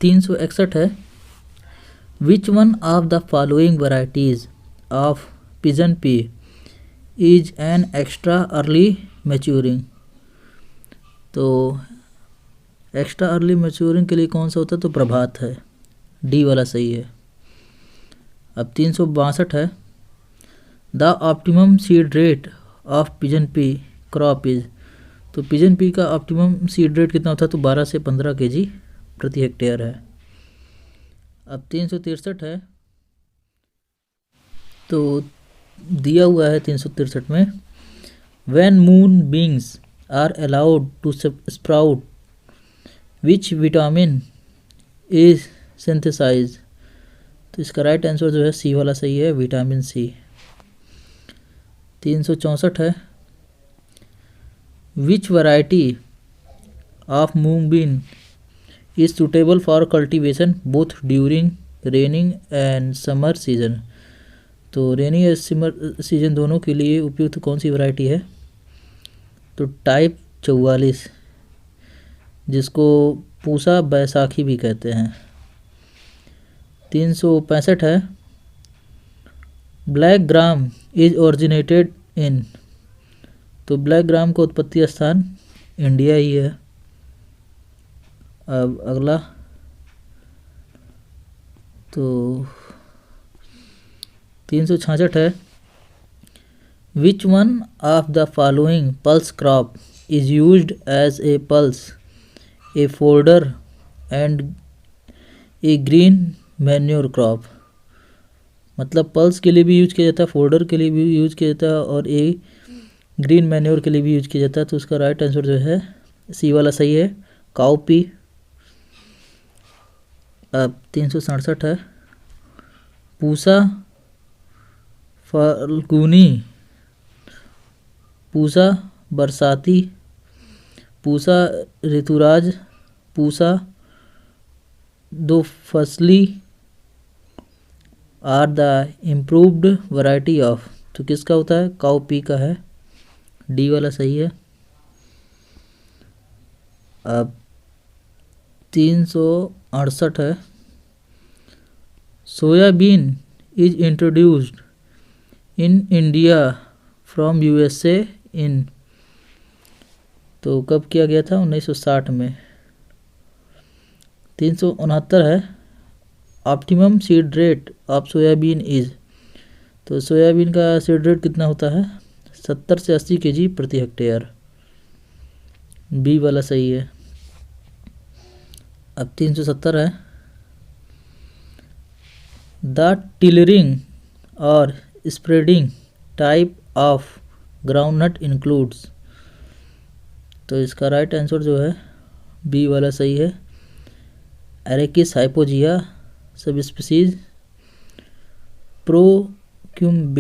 361 है, which one of the following varieties of pigeon P is an extra early maturing. तो extra early maturing के लिए कौन सा होता है, तो प्रभात है, डी वाला सही है। अब 362 है, the optimum seed rate of pigeon P crop is. तो पिजन पी का ऑप्टिमम सीड रेट कितना होता है, तो 12 से 15 kg प्रति हेक्टेयर है। अब 363 है, तो दिया हुआ है 363 में, when mung beans are allowed to sprout which vitamin is synthesise. तो इसका राइट आंसर जो है सी वाला सही है, विटामिन सी। 364 है, which variety of moong bean is suitable for cultivation both during raining and summer season. तो रेनी और समर सीजन दोनों के लिए उपयुक्त कौन सी वैरायटी है, तो टाइप 44, जिसको पूसा बैसाखी भी कहते हैं। 365 है, black gram is originated in. तो ब्लैक ग्राम का उत्पत्ति स्थान इंडिया ही है। अब अगला, तो 366 है, which one of the following pulse crop is used as a pulse a fodder and a green manure crop. मतलब पल्स के लिए भी यूज किया जाता है, फोल्डर के लिए भी यूज किया जाता है और ए ग्रीन मैन्योर के लिए भी यूज किया जाता है। तो उसका राइट आंसर जो है सी वाला सही है, काउपी। अब 367 है, पूसा फाल्गुनी, पूसा बरसाती, Pusa Rituraj, Pusa Do Fasli are the improved variety of. तो किसका होता है, काउपी का है, डी वाला सही है। अब 368 है, soybean is introduced in India from USA in. तो कब किया गया था, 1960 में। 369 है, optimum seed rate of soybean is. तो सोयाबीन का सीड रेट कितना होता है, 70 से 80 kg प्रति हेक्टेयर, बी वाला सही है। अब 370 है, द टिलरिंग और spreading type of groundnut includes. तो इसका राइट आंसर जो है बी वाला सही है, एरेकिस हाइपोजिया सब स्पीसीज प्रोक्यूम्बीन्स।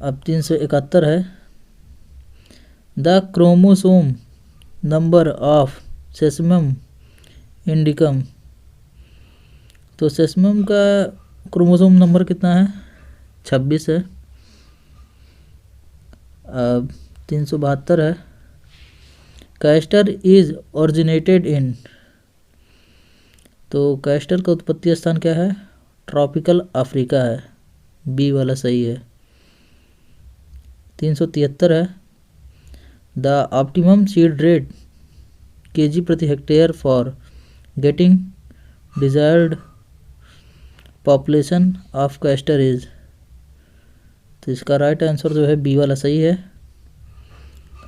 अब 371 है, the chromosome number of sesamum indicum. तो सेसमम का क्रोमोसोम नंबर कितना है, 26 है। अब 372 है, कैस्टर इज ओरिजिनेटेड इन। तो कैस्टर का उत्पत्ति स्थान क्या है, ट्रॉपिकल अफ्रीका है, बी वाला सही है। 373 है, the optimum seed rate kg प्रति hectare for getting desired population of castor is. तो इसका राइट आंसर जो है बी वाला सही है,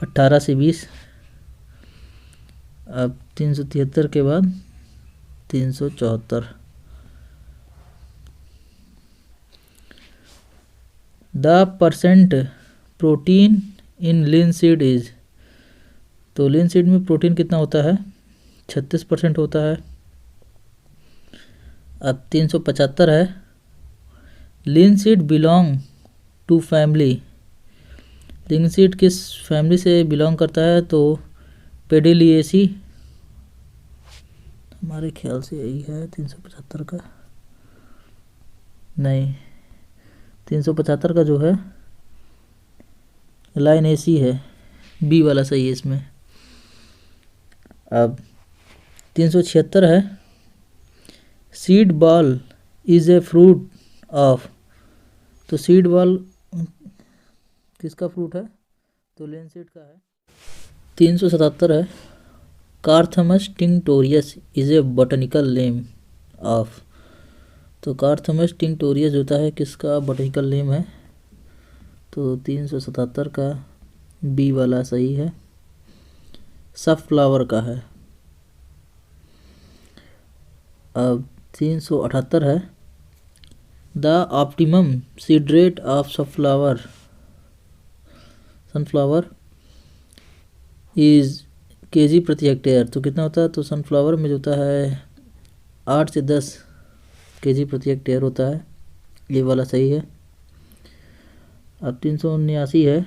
18 से 20। अब 373 के बाद 374, the percent protein in linseed is. तो लिनसीड में प्रोटीन कितना होता है, 36% होता है। अब 375 है, linseed belong to family. Linseed किस फैमिली से बिलोंग करता है, तो पेडिलिएसी, हमारे ख्याल से यही है 375 का, नहीं 375 का जो है लाइन ऐसी है, बी वाला सही है इसमें। अब 376 है, seed ball is a fruit of. तो सीड बॉल किसका फ्रूट है? तो लेंसेट का है। 377 है, carthamus tinctorius is a botanical name of. तो कार्थमस टिंक्टोरियस होता है किसका बॉटनिकल नेम है? तो 377 का बी वाला सही है, सनफ्लावर का है। अब 378 है, the optimum seed rate of sunflower is KG प्रति हेक्टेयर। तो कितना होता है? तो सनफ्लावर में जो होता है 8 से 10 केजी प्रति हेक्टेयर होता है, ये वाला सही है। अब 379 है,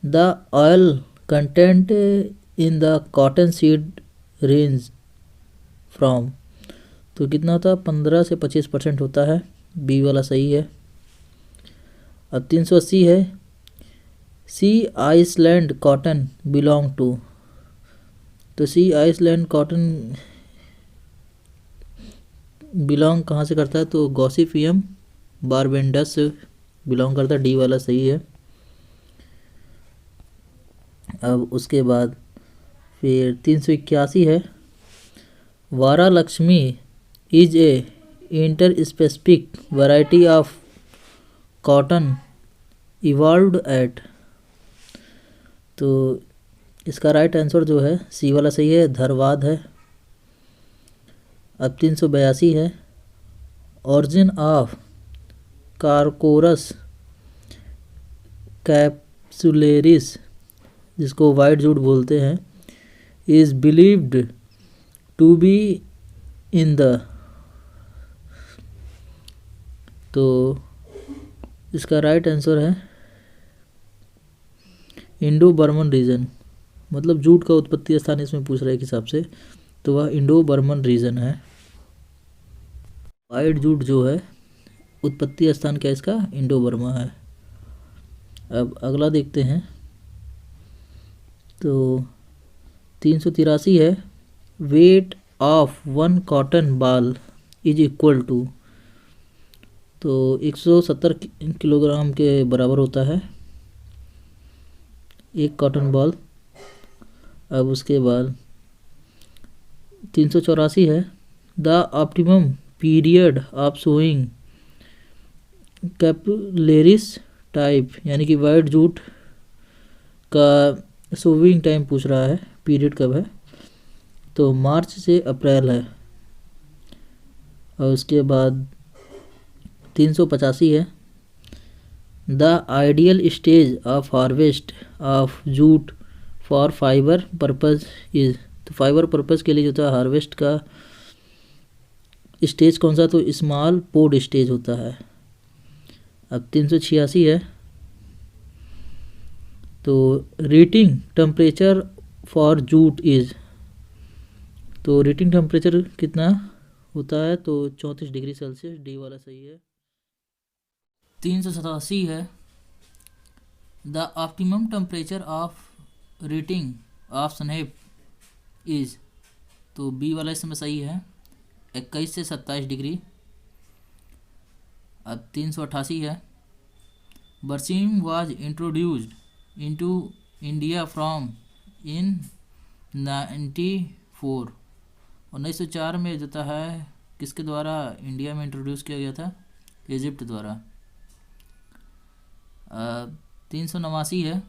the oil content in the cotton seed range from. तो कितना होता है? 15 से 25% होता है, बी वाला सही है। अब 380 है, सी आइसलैंड कॉटन बिलोंग टू। तो सी आइसलैंड कॉटन बिलोंग कहाँ से करता है? तो गॉसिपियम बारबेंडस से बिलोंग करता है, डी वाला सही है। अब उसके बाद फिर 381 है, Vara Lakshmi is a interspecific variety of cotton evolved at. तो इसका राइट आंसर जो है सी वाला सही है, धरवाद है। अब 382 है, ऑरिजिन ऑफ कारकोरस कैप्सुलेरिस, जिसको वाइट जूट बोलते हैं, is believed to be in the. तो इसका राइट आंसर है इंडो बर्मन रीजन, मतलब जूट का उत्पत्ति स्थान इसमें पूछ रहा है एक हिसाब से, तो वह इंडो बर्मन रीजन है। वाइट जूट जो है उत्पत्ति स्थान क्या इसका? इंडो बर्मा है। अब अगला देखते हैं, तो 383 है, weight of one cotton ball is equal to. तो 170 किलोग्राम के बराबर होता है एक कॉटन बॉल। अब उसके बाद 384 है, the optimum period of sowing capillaries type, यानी कि वाइट जूट का सोविंग टाइम पूछ रहा है, पीरियड कब है? तो मार्च से अप्रैल है। और उसके बाद 385 है, the ideal stage of harvest of jute for fibre purpose is. तो फाइबर पर्पज़ के लिए जो था हार्वेस्ट का स्टेज कौन सा? तो स्मॉल पोड स्टेज होता है। अब 386 है, तो reading temperature for jute is. तो रीटिंग टेम्परेचर कितना होता है? तो 34 डिग्री सेल्सियस, डी वाला सही है। 387 है, the optimum temperature of retting of snap is. तो बी वाला इसमें सही है, 21 से 27 डिग्री। अब 388 है, बरसीम was introduced into India from in 94। 1904 में जो है किसके द्वारा इंडिया में इंट्रोड्यूस किया गया था? इजिप्ट द्वारा। 389 है,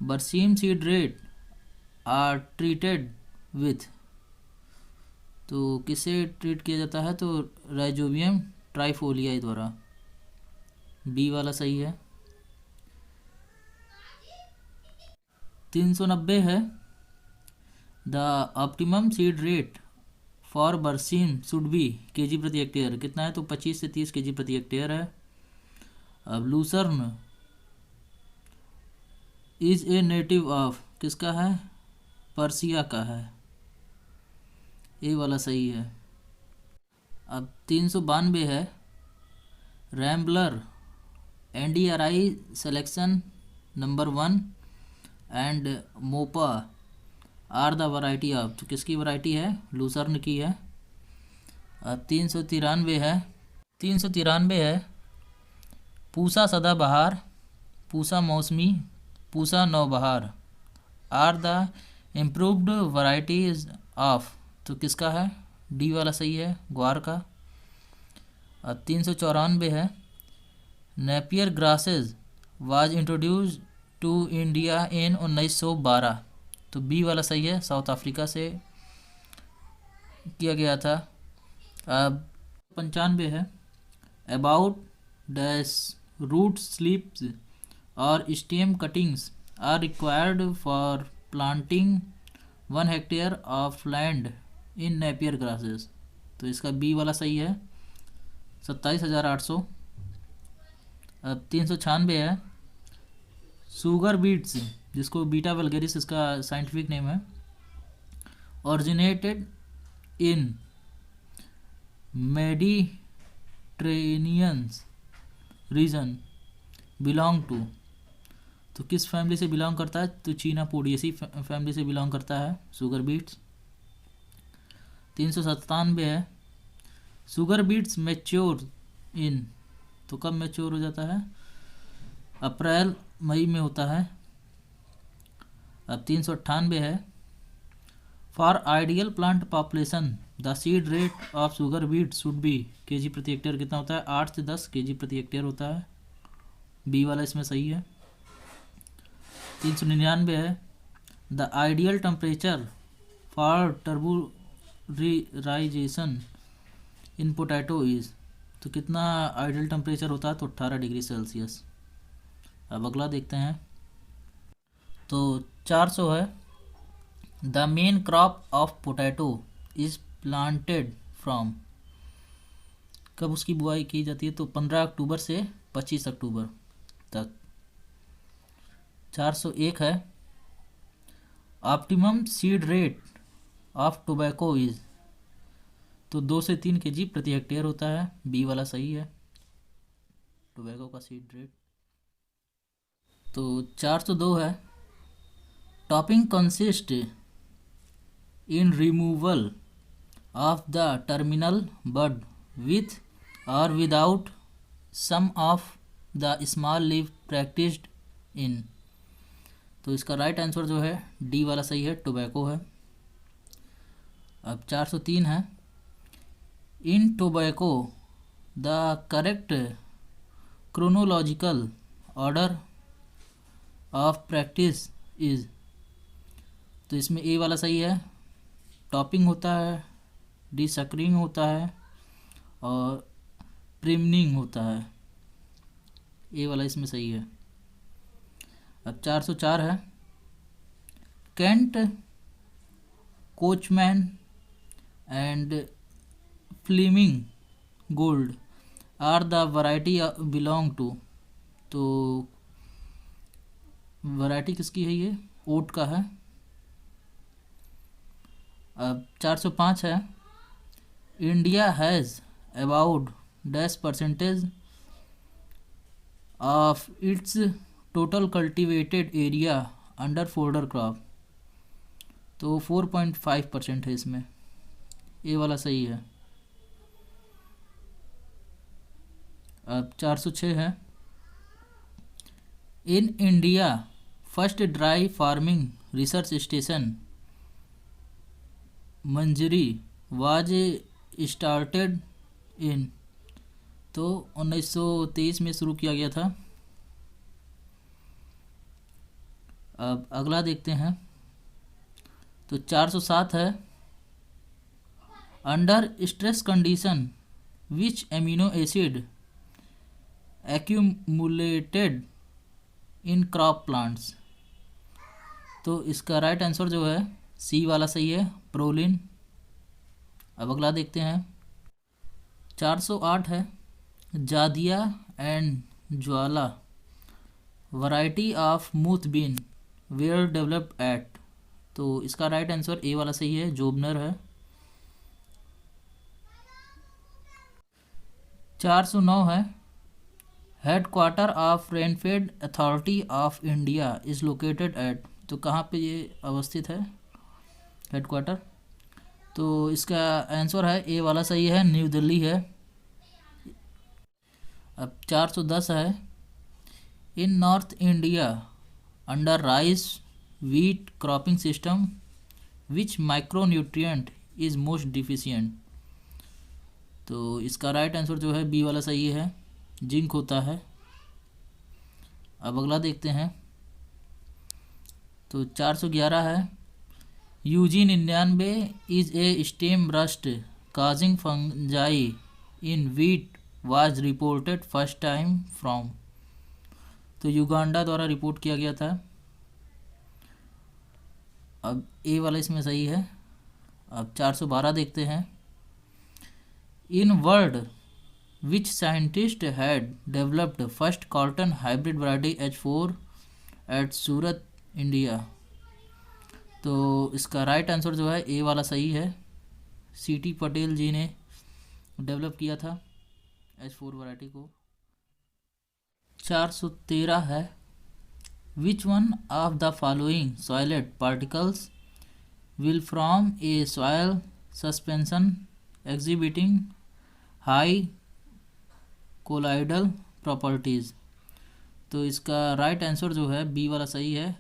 berseem seed rate are treated with. तो किसे ट्रीट किया जाता है? तो राइजोबियम ट्राइफोलिया द्वारा, बी वाला सही है। 390 है, the optimum seed rate for बरसीम शुड बी केजी प्रति हेक्टेयर। कितना है? तो 25 से 30 केजी प्रति हेक्टेयर है। अब lucerne is a native of, किसका है? पर्सिया का है, ए वाला सही है। अब 392 है, rambler NDRI selection number 1 and मोपा आर द वैरायटी ऑफ, तो किसकी वैरायटी है? लूसर्न की है। अब 393 है Pusa Sadabahar, Pusa Mausami, Pusa Naubahar are the improved varieties of, तो किसका है? डी वाला सही है, ग्वार का। अब 394 है Napier grasses was introduce to India in 1912, तो बी वाला सही है, साउथ अफ्रीका से किया गया था। अब 95 है अबाउट डैश रूट स्लिप्स और stem cuttings are required for planting 1 hectare of land in Napier grasses, तो इसका बी वाला सही है, 27,800। अब 396 है सुगर बीट्स, जिसको बीटा वल्गेरिस इसका साइंटिफिक नेम है, originated in Mediterranean region belong to, तो किस फैमिली से बिलोंग करता है? तो चीनापोडिएसी फैमिली से बिलोंग करता है शुगर बीट्स। 397 है शुगर बीट्स मैच्योर इन, तो कब मैच्योर हो जाता है? अप्रैल मई में होता है। अब 398 है for ideal plant population the seed rate of sugar beet should be, KG प्रति हेक्टेयर कितना होता है? 8 से 10 केजी प्रति हेक्टेयर होता है, बी वाला इसमें सही है। 399 है the ideal temperature for tuberization in potato is, तो कितना आइडियल टेम्परेचर होता है? तो 18 डिग्री सेल्सियस। अब अगला देखते हैं, तो 400 है the main crop of potato is planted from, कब उसकी बुआई की जाती है? तो 15 अक्टूबर से 25 अक्टूबर तक। 401 है optimum seed rate of tobacco is, तो 2 से 3 केजी प्रति हेक्टेयर होता है, बी वाला सही है, टोबैको का सीड रेट। तो 402 है topping consist in removal of the terminal bud with और without some of the small leave practised in, तो इसका राइट आंसर जो है डी वाला सही है, टोबैको है। अब 403 है in tobacco the correct chronological order of practice is, तो इसमें ए वाला सही है, टॉपिंग होता है, डिसकरिंग होता है और प्रिमनिंग होता है, ए वाला इसमें सही है। अब 404 है Kent coachman and Fleming gold are the variety belong to, तो वैरायटी किसकी है? ये ओट का है। अब 405 है India has about dash percentage of its total cultivated area under fodder crop, तो 4.5% है इसमें, ए वाला सही है। अब 406 है in India first dry farming research station Manjari was started in, तो 1923 में शुरू किया गया था। अब अगला देखते हैं, तो 407 है under stress condition which amino acid accumulated in crop plants, तो इसका राइट आंसर जो है सी वाला सही है, प्रोलिन। अब अगला देखते हैं, 408 है Jadia and Jwala variety of moth bean were developed at, तो इसका राइट आंसर ए वाला सही है, जोबनर है। 409 है headquarter of rainfed authority of India is located at, तो कहाँ पे ये अवस्थित है हेडक्वार्टर? तो इसका आंसर है ए वाला सही है, न्यू दिल्ली है। अब 410 है, in north India under rice wheat cropping system which micronutrient is most deficient, तो इसका राइट आंसर जो है बी वाला सही है, जिंक होता है। अब अगला देखते हैं, तो 411 है, Eugene 99 is a stem rust causing fungi in wheat was reported first time from, तो युगांडा द्वारा रिपोर्ट किया गया था। अब ए वाला इसमें सही है। अब 412 देखते हैं, in world which scientist had developed first cotton hybrid variety H4 at Surat India, तो इसका राइट आंसर जो है ए वाला सही है, CT पटेल जी ने डेवलप किया था H4 वैरायटी को। 413 है, which one of the following soil particles will from a soil suspension exhibiting high colloidal properties, तो इसका राइट आंसर जो है बी वाला सही है,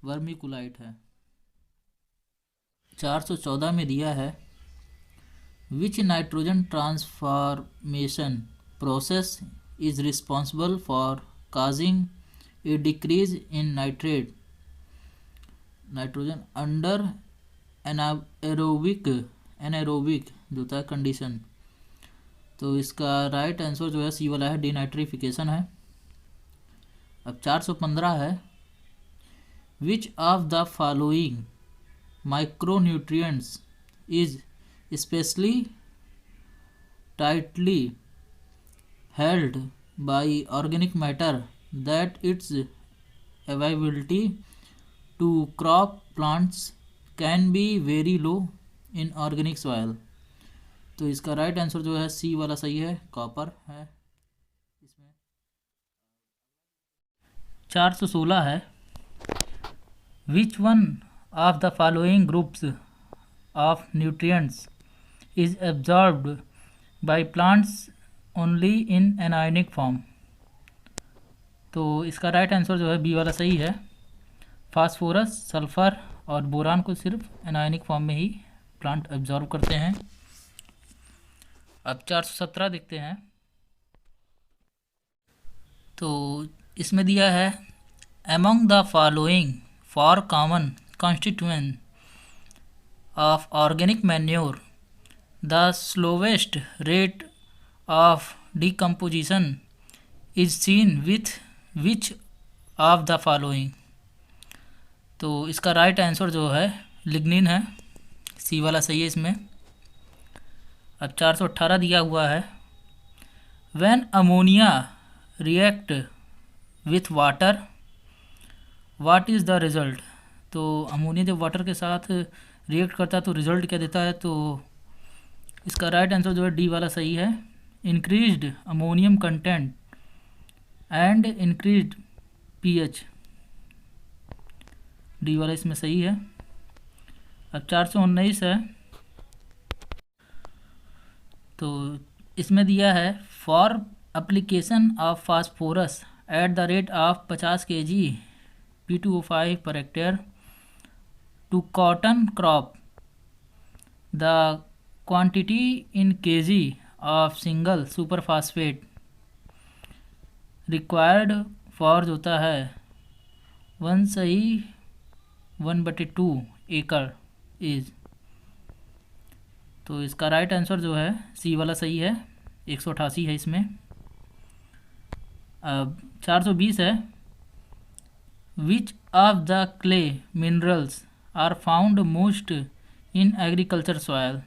वर्मिकुलाइट है। 414 में दिया है, विच nitrogen transformation process is responsible for causing A decrease in nitrogen under anaerobic जो होता है कंडीशन, तो इसका राइट आंसर जो है सी वाला है, डीनाइट्रिफिकेशन है। अब 415 है, which of the following micronutrients is specially tightly held by organic matter that its availability to crop plants can be very low in organic soil, तो इसका राइट आंसर जो है सी वाला सही है, कॉपर है इसमें। 416 है, which one of the following groups of nutrients is absorbed by plants only in anionic form, तो इसका राइट आंसर जो है बी वाला सही है, फास्फोरस सल्फर और बोरान को सिर्फ एनायनिक फॉर्म में ही प्लांट एब्जॉर्ब करते हैं। अब 417 देखते हैं, तो इसमें दिया है, among the following for common constituent of organic manure the slowest rate of decomposition is seen with which of the following, तो इसका राइट आंसर जो है लिग्निन है, सी वाला सही है इसमें। अब 418 दिया हुआ है, when ammonia react with water what is the result, तो अमोनिया जब वाटर के साथ रिएक्ट करता है तो रिज़ल्ट क्या देता है, तो इसका राइट आंसर जो है डी वाला सही है, increased ammonium content and increased pH, D वाला इसमें सही है। अब 419 है, तो इसमें दिया है, for application of phosphorus at the rate of 50 kg P2O5 per hectare to cotton crop the quantity in kg of single super phosphate required for जो होता है 1/2 एकड़ इज, तो इसका राइट आंसर जो है सी वाला सही है, 188 है इसमें। अब 420 है, which of the clay minerals are found most in agriculture soil,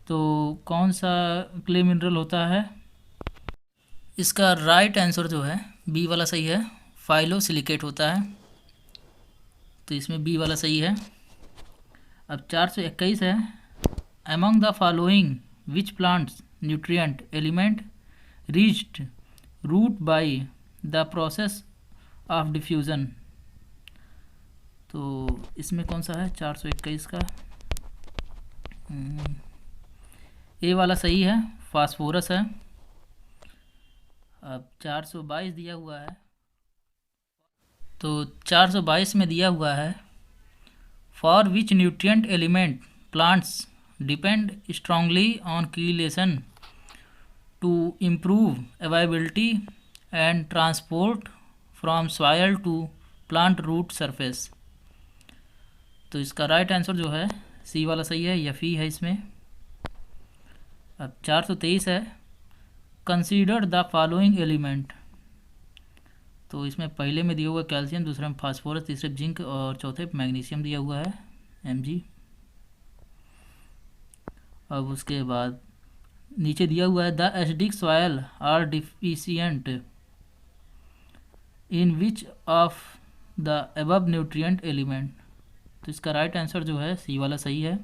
तो कौन सा क्ले मिनरल होता है, इसका राइट आंसर जो है बी वाला सही है, फाइलोसिलिकेट होता है, तो इसमें बी वाला सही है। अब 421 है, among the following which plants nutrient element reached root by the process of diffusion. तो इसमें कौन सा है 421 का? ए वाला सही है, फास्फोरस है। अब 422 दिया हुआ है, तो 422 में दिया हुआ है for which nutrient element plants depend strongly on chelation to improve availability and transport from soil to plant root surface. तो इसका राइट आंसर जो है सी वाला सही है, यफी है इसमें। अब 423 है, कंसीडर द फॉलोइंग एलिमेंट। तो इसमें पहले में दिया हुआ कैल्शियम, दूसरे में फास्फोरस, तीसरे में जिंक और चौथे में मैग्नीशियम दिया हुआ है Mg। अब उसके बाद नीचे दिया हुआ है the acidic soil are deficient in which of the above nutrient element. तो इसका राइट आंसर जो है सी वाला सही है,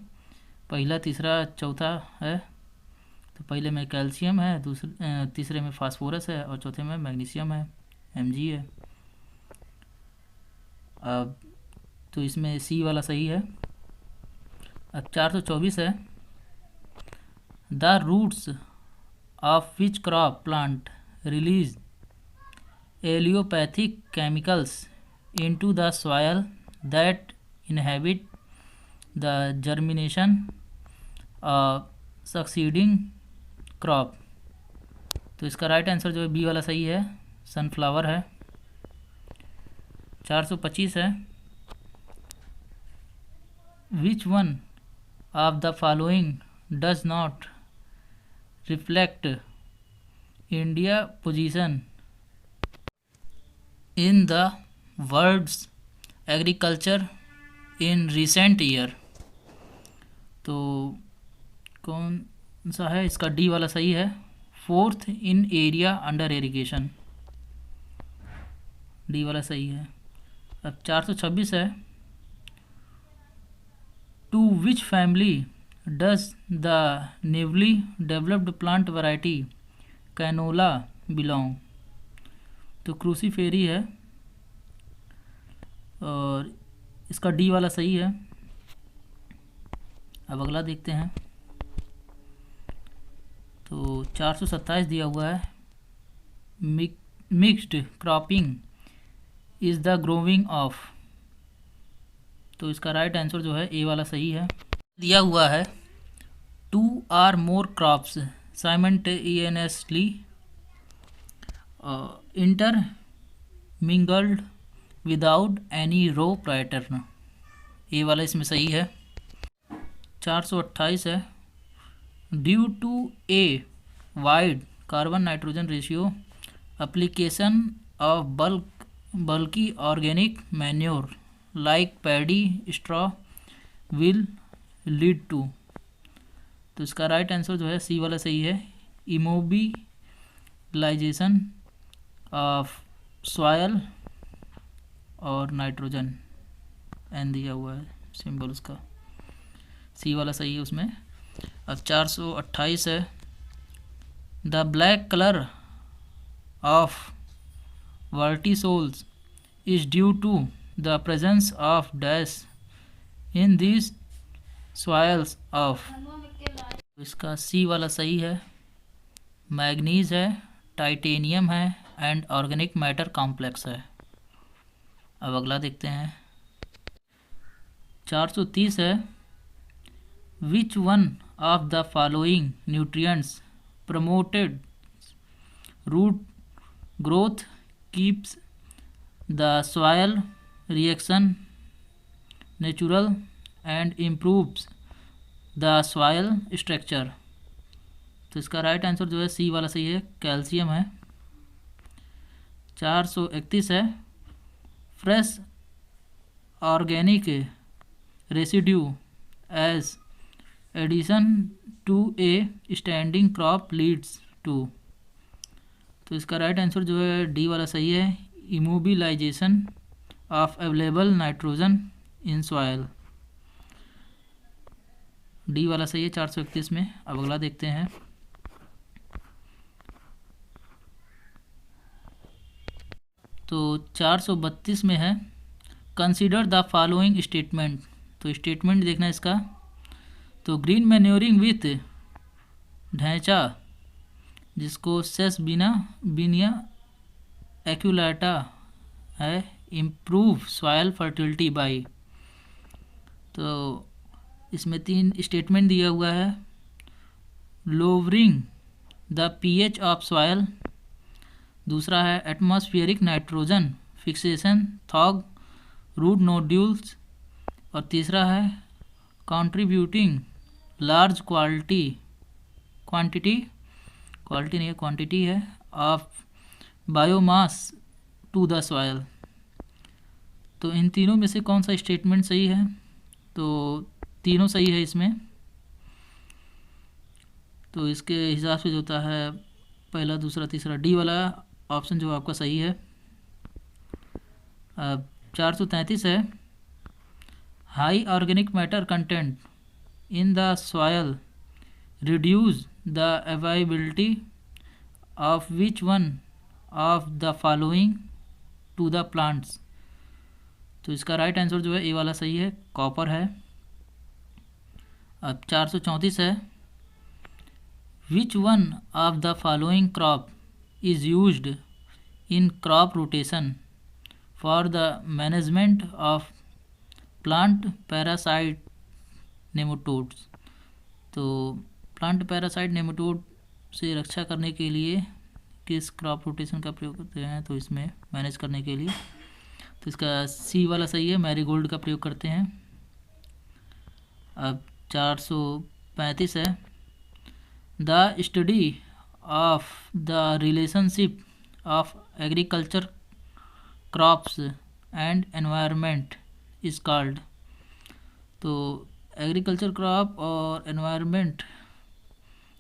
पहला तीसरा चौथा है। तो पहले में कैल्शियम है, दूसरे तीसरे में फास्फोरस है और चौथे में मैग्नीशियम है, Mg है। अब तो इसमें सी वाला सही है। अब 424 है, the roots of which crop plant release allelopathic chemicals into the soil that inhibit the germination of succeeding crop. तो इसका राइट आंसर जो है बी वाला सही है, सनफ्लावर है। 425 है, which one of the following does not reflect India position in the world's agriculture in recent year. तो कौन सा है इसका? डी वाला सही है, fourth in area under irrigation, D वाला सही है। अब 426 है, to which family does the newly developed plant variety canola belong. तो क्रूसीफेरी है और इसका डी वाला सही है। अब अगला देखते हैं। तो 427 दिया हुआ है, mixed cropping is the growing of. तो इसका राइट आंसर जो है ए वाला सही है। दिया हुआ है two or more crops simultaneously intermingled without any row pattern, a वाला इसमें सही है। 428 है, due to a wide carbon nitrogen ratio application of bulky organic manure like paddy straw will lead to. तो इसका राइट आंसर जो है सी वाला सही है, इमोबिलाइजेशन ऑफ सॉयल और नाइट्रोजन, एन दिया हुआ है सिंबल उसका, सी वाला सही है उसमें। अब 428 है, the black colour of vertisols is due to the presence of dash in this soils of. इसका सी वाला सही है, मैग्नीज है, टाइटेनियम है एंड ऑर्गेनिक मैटर कॉम्प्लेक्स है। अब अगला देखते हैं। 430 है, which one of the following nutrients promoted root growth keeps the soil reaction natural and improves the soil structure. तो इसका राइट आंसर जो है सी वाला सही है, कैल्शियम है। 431 है, fresh organic residue as addition to a standing crop leads to. तो इसका राइट आंसर जो है डी वाला सही है, immobilization of available nitrogen in soil, D वाला सही है 431 में। अब अगला देखते हैं। तो 432 में है कंसीडर द फॉलोइंग स्टेटमेंट। तो स्टेटमेंट देखना इसका। तो ग्रीन मैन्योरिंग विथ ढैंचा, जिसको सेस बीनिया एक्यूलेटा है, इम्प्रूव सॉयल फर्टिलिटी बाई। तो इसमें 3 स्टेटमेंट दिया हुआ है। Lowering the pH of soil, दूसरा है atmospheric nitrogen fixation through root nodules, और तीसरा है कंट्रीब्यूटिंग लार्ज क्वांटिटी है of biomass to the soil. तो इन तीनों में से कौन सा स्टेटमेंट सही है? तो तीनों सही है इसमें। तो इसके हिसाब से जो होता है पहला, दूसरा, तीसरा, डी वाला ऑप्शन जो आपका सही है। अब 433 है high organic matter content in the soil reduce the availability of which one of the following to the plants. तो इसका राइट आंसर जो है ए वाला सही है, कॉपर है। अब 434 है which one of the following crop is used in crop rotation for the management of plant parasite nematodes. तो प्लांट पैरासाइट नेमाटोड से रक्षा करने के लिए किस क्रॉप रोटेशन का प्रयोग करते हैं? तो इसमें मैनेज करने के लिए, तो इसका सी वाला सही है, मैरीगोल्ड का प्रयोग करते हैं। अब 435 है the study of the relationship of agriculture crops and environment is called. तो एग्रीकल्चर क्रॉप और एनवायरनमेंट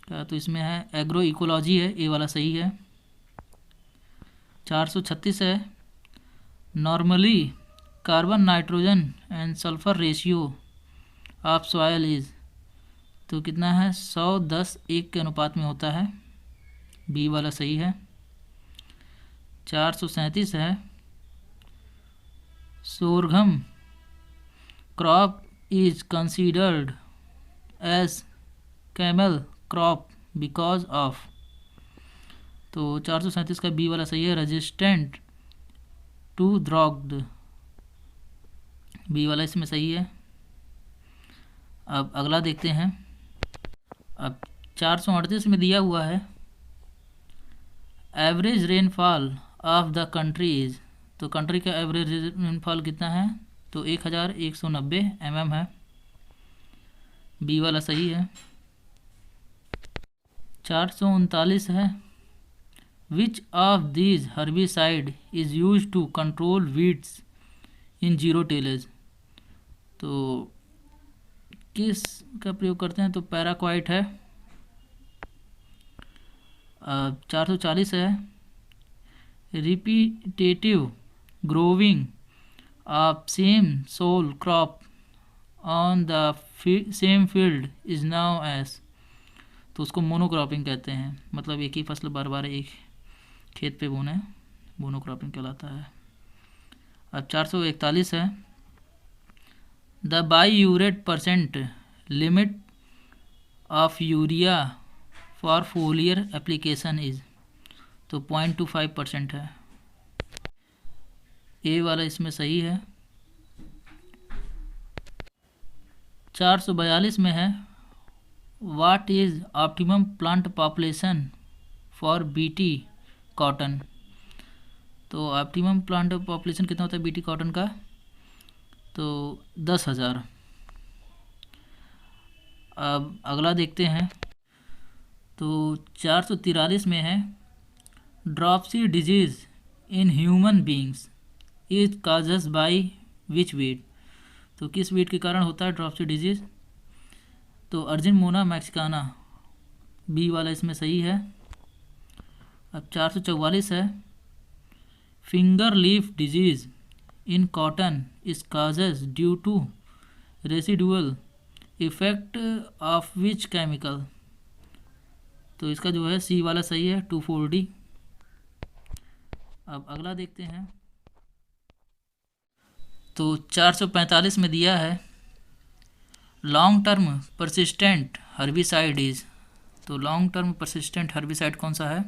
का तो इसमें है एग्रो इकोलॉजी है, ए वाला सही है। 436 है normally carbon nitrogen and sulphur ratio of soil is. तो कितना है? 100:10:1 के अनुपात में होता है, बी वाला सही है। 437 है sorghum crop is considered as camel crop because of. तो 437 का बी वाला सही है, रेजिस्टेंट टू ड्रॉग्ड, बी वाला इसमें सही है। अब अगला देखते हैं। अब 438 में दिया हुआ है average rainfall of the country is. तो कंट्री का एवरेज रेनफॉल कितना है? तो 1190 mm है, बी वाला सही है। 439 है which of these herbicide is use to control weeds in zero tillage. तो किस का प्रयोग करते हैं? तो पैराक्वाइट है। 440 है repetitive growing of same sole crop on the same field is now as. तो उसको मोनोक्रॉपिंग कहते हैं, मतलब एक ही फसल बार बार एक खेत पे बोना है, मोनोक्रॉपिंग कहलाता है। अब 441 है the biuret percent limit of urea for foliar application is. तो 0.25% है, ए वाला इसमें सही है। 442 में है what is optimum plant population for BT cotton. तो ऑप्टिमम प्लांट पॉपुलेशन कितना होता है बीटी कॉटन का? तो 10,000। अब अगला देखते हैं। तो 443 में है dropsy disease in human beings is causes by which weed. तो किस वीड के कारण होता है ड्रॉपसी डिजीज़? तो अर्जिनमोना मैक्सिकाना, बी वाला इसमें सही है। अब 444 है finger leaf disease in cotton is causes due to residual effect of which chemical. तो इसका जो है सी वाला सही है, 2,4-D। अब अगला देखते हैं। तो 445 में दिया है long term persistent herbicide is. तो लॉन्ग टर्म परसिस्टेंट हर्बिसाइड कौन सा है?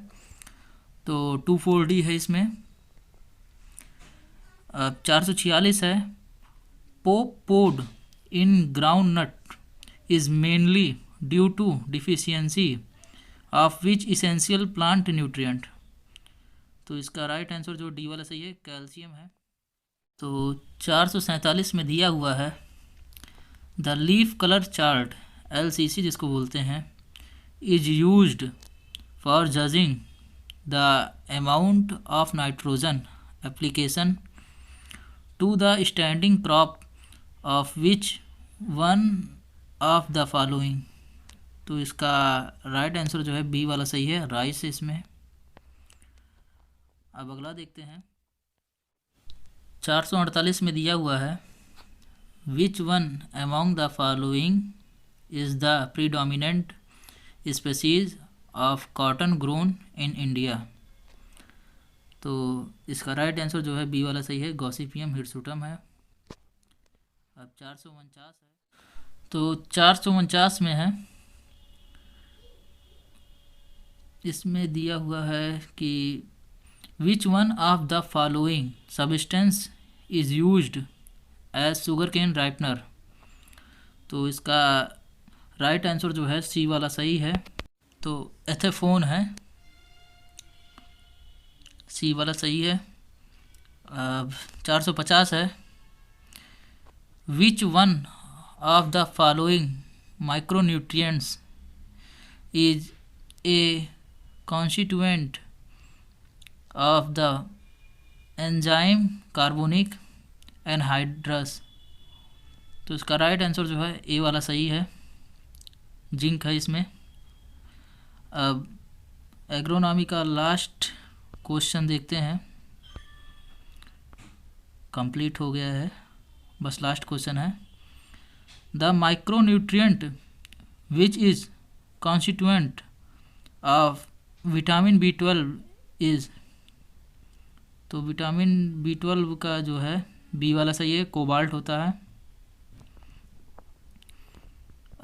तो 2,4-D है इसमें। अब 446 है pod in groundnut is mainly due to deficiency of which essential plant nutrient. तो इसका राइट आंसर जो डी वाला सही है, कैल्शियम है। तो 447 में दिया हुआ है the leaf colour chart LCC जिसको बोलते हैं is used for judging the amount of nitrogen application to the standing crop of which one of the following. तो इसका राइट आंसर जो है बी वाला सही है, राइस है इसमें। अब अगला देखते हैं 448 में दिया हुआ है which one among the following is the predominant species of cotton grown in India. तो इसका राइट आंसर जो है बी वाला सही है, गॉसिपियम हिरसुटम है। अब 449 है, तो 449 में है, इसमें दिया हुआ है कि which one of the following substance is used as sugarcane ripener. तो इसका राइट आंसर जो है सी वाला सही है, तो एथेफोन है, सी वाला सही है। अब 450 है which one of the following micronutrients is a constituent of the enzyme carbonic anhydrous. तो इसका राइट आंसर जो है ए वाला सही है, जिंक है इसमें। अब एग्रोनॉमी का लास्ट क्वेश्चन देखते हैं, कंप्लीट हो गया है, बस लास्ट क्वेश्चन है। The micronutrient which is constituent of vitamin B12 is. तो विटामिन B12 का जो है बी वाला सही है, कोबाल्ट होता है।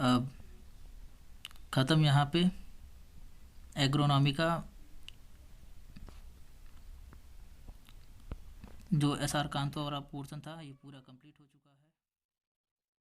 अब ख़त्म यहाँ पे एग्रोनॉमी का जो SR कांतो वाला पोर्शन था, ये पूरा कंप्लीट हो चुका है।